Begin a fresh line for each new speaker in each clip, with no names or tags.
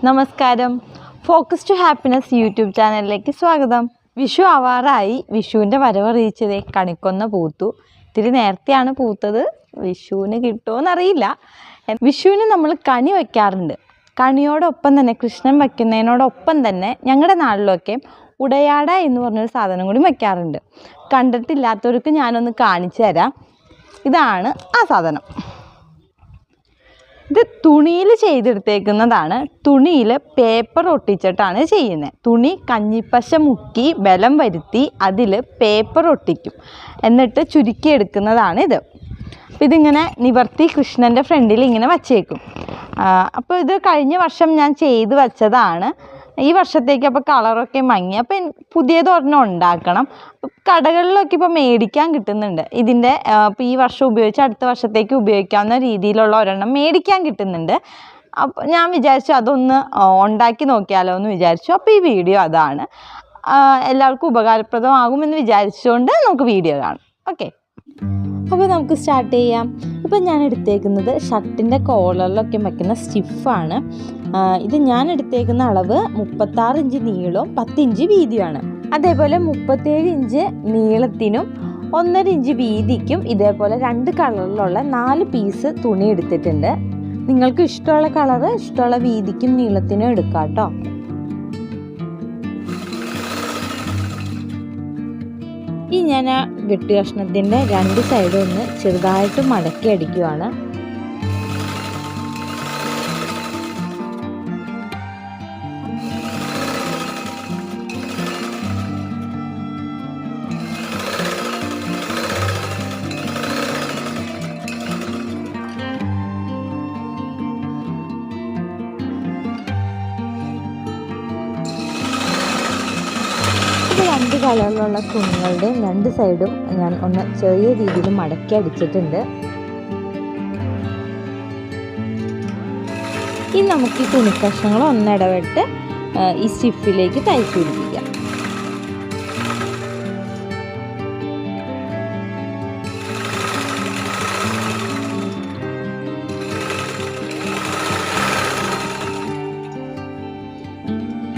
നമസ്കാരം. Focus to happiness YouTube ചാനലിലേക്ക് സ്വാഗതം. വിഷു ആവാറായി. വിഷുവിൻ്റെ വരവറിയിച്ചതേ കണിക്കൊന്ന പൂത്തു. ഇത്തിരി നേരത്തെയാണ് പൂത്തത്. വിഷുവിന് കിട്ടുമോയെന്നറിയില്ല. വിഷുവിന് നമ്മൾ കണി വയ്ക്കാറുണ്ട്. കണിയോടൊപ്പം തന്നെ കൃഷ്ണൻ വയ്ക്കുന്നതിനോടൊപ്പം തന്നെ ഞങ്ങളുടെ നാട്ടിലൊക്കെ ഉടയാട എന്ന് പറഞ്ഞൊരു സാധനം കൂടി വയ്ക്കാറുണ്ട്. കണ്ടിട്ടില്ലാത്തവർക്ക് ഞാനൊന്ന് കാണിച്ചു തരാം. ഇതാണ് ആ സാധനം. ഇത് തുണിയിൽ ചെയ്തെടുത്തേക്കുന്നതാണ്. തുണിയിൽ പേപ്പർ ഒട്ടിച്ചിട്ടാണ് ചെയ്യുന്നത്. തുണി കഞ്ഞിപ്പശ മുക്കി ബലം വരുത്തി അതിൽ പേപ്പർ ഒട്ടിക്കും. എന്നിട്ട് ചുരുക്കിയെടുക്കുന്നതാണ് ഇത്. അപ്പോൾ ഇതിങ്ങനെ നിവർത്തി കൃഷ്ണൻ്റെ ഫ്രണ്ടിൽ ഇങ്ങനെ വച്ചേക്കും. അപ്പോൾ ഇത് കഴിഞ്ഞ വർഷം ഞാൻ ചെയ്ത് വച്ചതാണ്. ഈ വർഷത്തേക്ക് അപ്പോൾ കളറൊക്കെ മങ്ങി. അപ്പോൾ പുതിയതൊരെണ്ണം ഉണ്ടാക്കണം. കടകളിലൊക്കെ ഇപ്പോൾ മേടിക്കാൻ കിട്ടുന്നുണ്ട്. ഇതിൻ്റെ ഇപ്പോൾ ഈ വർഷം ഉപയോഗിച്ച് അടുത്ത വർഷത്തേക്ക് ഉപയോഗിക്കാവുന്ന രീതിയിലുള്ള ഒരെണ്ണം മേടിക്കാൻ കിട്ടുന്നുണ്ട്. അപ്പോൾ ഞാൻ വിചാരിച്ചു അതൊന്ന് ഉണ്ടാക്കി നോക്കിയാലോ എന്ന് വിചാരിച്ചു. അപ്പോൾ ഈ വീഡിയോ അതാണ്. എല്ലാവർക്കും ഉപകാരപ്രദമാകുമെന്ന് വിചാരിച്ചുകൊണ്ട് നമുക്ക് വീഡിയോ കാണാം. ഓക്കെ, അപ്പോൾ നമുക്ക് സ്റ്റാർട്ട് ചെയ്യാം. ഇപ്പം ഞാൻ എടുത്തേക്കുന്നത് ഷർട്ടിൻ്റെ കോളറിലൊക്കെ വയ്ക്കുന്ന സ്റ്റിഫാണ്. ഇത് ഞാൻ എടുത്തേക്കുന്ന അളവ് 36 ഇഞ്ച് നീളവും 10 ഇഞ്ച് വീതിയുമാണ്. അതേപോലെ 37 ഇഞ്ച് നീളത്തിനും 1.5 ഇഞ്ച് വീതിക്കും ഇതേപോലെ 2 കളറിലുള്ള 4 പീസ് തുണി എടുത്തിട്ടുണ്ട്. നിങ്ങൾക്ക് ഇഷ്ടമുള്ള കളറ് ഇഷ്ടമുള്ള വീതിക്കും നീളത്തിനും എടുക്കാം കേട്ടോ. ഈ ഞാൻ ആ വെട്ടി കഷ്ണത്തിൻ്റെ 2 സൈഡും ഒന്ന് ചെറുതായിട്ട് മടക്കി അടിക്കുവാണ്. രണ്ട് കളറിലുള്ള തുണികളുടെ 2 സൈഡും ഞാൻ ഒന്ന് ചെറിയ രീതിയിൽ മടക്കി അടിച്ചിട്ടുണ്ട്. ഇനി നമുക്ക് ഈ തുണിക്കഷ്ണങ്ങൾ ഒന്നിടവിട്ട് ഈ സ്റ്റിഫിലേക്ക് തയ്ച്ചു പിടിപ്പിക്കാം.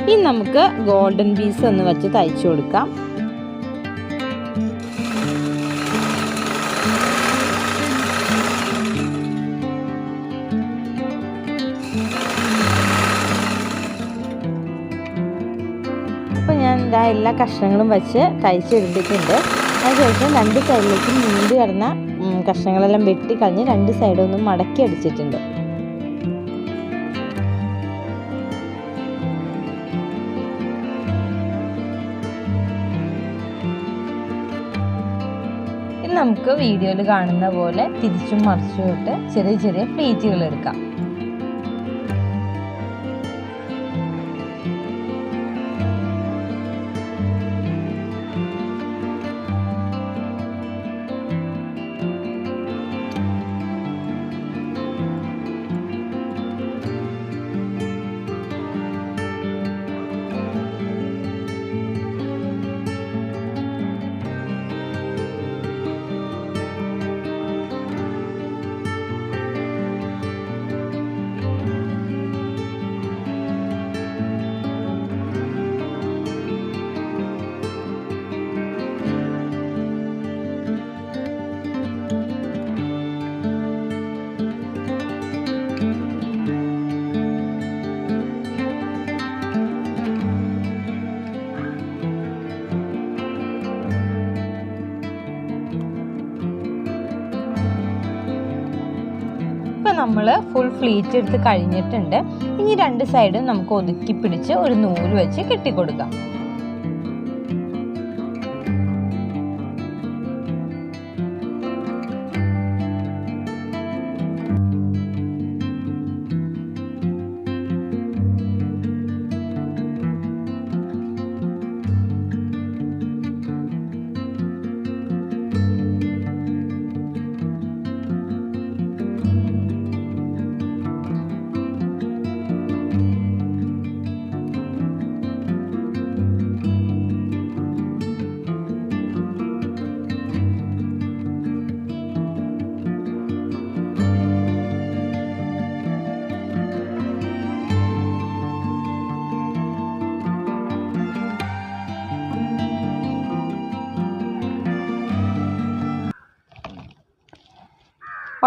ഇനി നമുക്ക് ഗോൾഡൻ പീസ് ഒന്ന് വെച്ച് തയ്ച്ചു കൊടുക്കാം. അപ്പോൾ ഞാൻ എല്ലാ കഷ്ണങ്ങളും വെച്ച് തയ്ച്ചെടുത്തിട്ടുണ്ട്. അതിനുശേഷം 2 സൈഡിലേക്കും നീണ്ടു കിടന്ന കഷ്ണങ്ങളെല്ലാം വെട്ടിക്കളഞ്ഞ് 2 സൈഡൊന്നും മടക്കി അടിച്ചിട്ടുണ്ട്. നമുക്ക് വീഡിയോയിൽ കാണുന്ന പോലെ തിരിച്ചും മറിച്ചും ഇട്ട് ചെറിയ ചെറിയ പ്ലീറ്റുകൾ എടുക്കാം. നമ്മൾ ഫുൾ ഫ്ലീറ്റ് എടുത്ത് കഴിഞ്ഞിട്ടുണ്ട്. ഇനി 2 സൈഡും നമുക്ക് ഒതുക്കി പിടിച്ച് ഒരു നൂല് വെച്ച് കെട്ടിക്കൊടുക്കാം.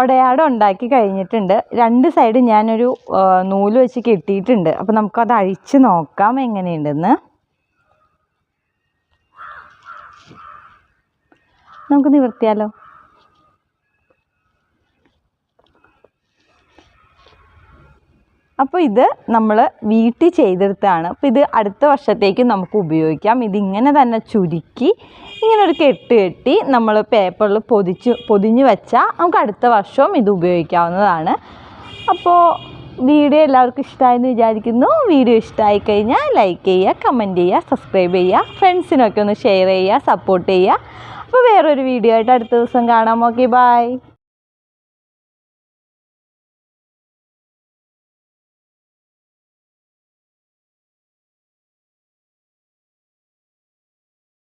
ഉടയാട ഉണ്ടാക്കി കഴിഞ്ഞിട്ടുണ്ട്. 2 സൈഡ് ഞാനൊരു നൂല് വെച്ച് കെട്ടിയിട്ടുണ്ട്. അപ്പോൾ നമുക്കത് അഴിച്ച് നോക്കാം എങ്ങനെയുണ്ടെന്ന്. നമുക്ക് നിവർത്തിയാലോ. അപ്പോൾ ഇത് നമ്മൾ വീട്ടിൽ ചെയ്തെടുത്താണ്. അപ്പോൾ ഇത് അടുത്ത വർഷത്തേക്ക് നമുക്ക് ഉപയോഗിക്കാം. ഇതിങ്ങനെ തന്നെ ചുരുക്കി ഇങ്ങനൊരു കെട്ട് കെട്ടി നമ്മൾ പേപ്പറിൽ പൊതിഞ്ഞ് വെച്ചാൽ നമുക്ക് അടുത്ത വർഷവും ഇത് ഉപയോഗിക്കാവുന്നതാണ്. അപ്പോൾ വീഡിയോ എല്ലാവർക്കും ഇഷ്ടമായെന്ന് വിചാരിക്കുന്നു. വീഡിയോ ഇഷ്ടമായി കഴിഞ്ഞാൽ ലൈക്ക് ചെയ്യുക, കമൻറ്റ് ചെയ്യുക, സബ്സ്ക്രൈബ് ചെയ്യുക, ഫ്രണ്ട്സിനൊക്കെ ഒന്ന് ഷെയർ ചെയ്യുക, സപ്പോർട്ട് ചെയ്യുക. അപ്പോൾ വേറൊരു വീഡിയോ ആയിട്ട് അടുത്ത ദിവസം കാണാം. Okay, by.